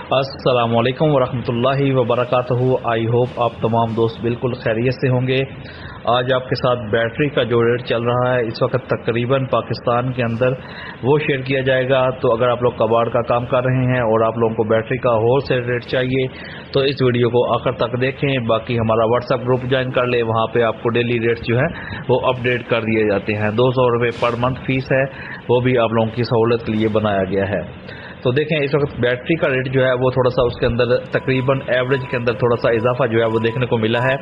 السلام علیکم ورحمۃ اللہ وبرکاتہ۔ آئی ہوپ آپ تمام دوست بالکل خیریت سے ہوں گے۔ آج آپ کے ساتھ بیٹری کا جو ریٹ چل رہا ہے اس وقت تقریباً پاکستان کے اندر وہ شیئر کیا جائے گا۔ تو اگر آپ لوگ کباڑ کا کام کر رہے ہیں اور آپ لوگوں کو بیٹری کا ہول سیل ریٹ چاہیے تو اس ویڈیو کو آخر تک دیکھیں۔ باقی ہمارا واٹس ایپ گروپ جوائن کر لیں، وہاں پہ آپ کو ڈیلی ریٹس جو ہے وہ اپ ڈیٹ کر دیے جاتے ہیں۔ 200 روپے پر منتھ فیس ہے، وہ بھی آپ لوگوں کی سہولت کے لیے بنایا گیا ہے۔ تو دیکھیں اس وقت بیٹری کا ریٹ جو ہے وہ تھوڑا سا اس کے اندر تقریباً ایوریج کے اندر تھوڑا سا اضافہ جو ہے وہ دیکھنے کو ملا ہے۔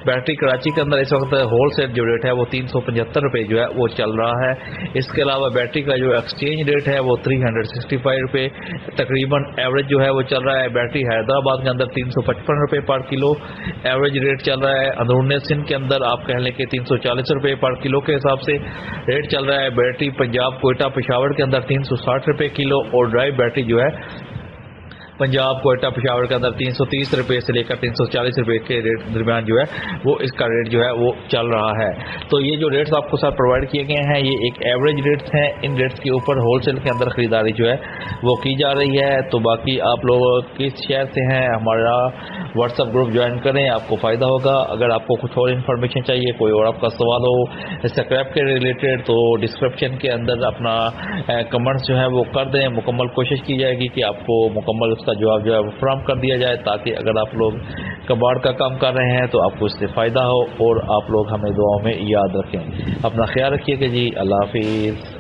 بیٹری کراچی کے اندر اس وقت ہول سیل جو ریٹ ہے وہ 375 روپے جو ہے وہ چل رہا ہے۔ اس کے علاوہ بیٹری کا جو ایکسچینج ریٹ ہے وہ 365 روپے تقریباً ایوریج جو ہے وہ چل رہا ہے۔ بیٹری حیدرآباد کے اندر 355 روپے پر کلو ایوریج ریٹ چل رہا ہے۔ اندرون سندھ کے اندر آپ کہہ لیں کہ 340 روپے پر کلو کے حساب سے ریٹ چل رہا ہے۔ بیٹری پنجاب کوئٹہ پشاور کے اندر 360 روپے کلو اور ڈرائی بیٹری جو ہے پنجاب کوئٹہ پشاور کے اندر 330 روپے سے لے کر 340 روپے کے ریٹ درمیان جو ہے وہ اس کا ریٹ جو ہے وہ چل رہا ہے۔ تو یہ جو ریٹس آپ کو ساتھ پرووائڈ کیے گئے ہیں یہ ایک ایوریج ریٹس ہیں۔ ان ریٹس کے اوپر ہول سیل کے اندر خریداری جو ہے وہ کی جا رہی ہے۔ تو باقی آپ لوگ کس شہر سے ہیں ہمارا واٹس ایپ گروپ جوائن کریں، آپ کو فائدہ ہوگا۔ اگر آپ کو کچھ اور انفارمیشن چاہیے، کوئی اور آپ کا سوال ہو اسکریپ کے ریلیٹڈ، تو ڈسکرپشن کے اندر اپنا کمنٹس جو ہے وہ کر دیں۔ مکمل کوشش کی جائے گی کہ آپ کو مکمل اس کا جواب جو ہے وہ فراہم کر دیا جائے، تاکہ اگر آپ لوگ کباڑ کا کام کر رہے ہیں تو آپ کو اس سے فائدہ ہو اور آپ لوگ ہمیں دعاؤں میں یاد رکھیں۔ اپنا خیال رکھیے کہ جی، اللہ حافظ۔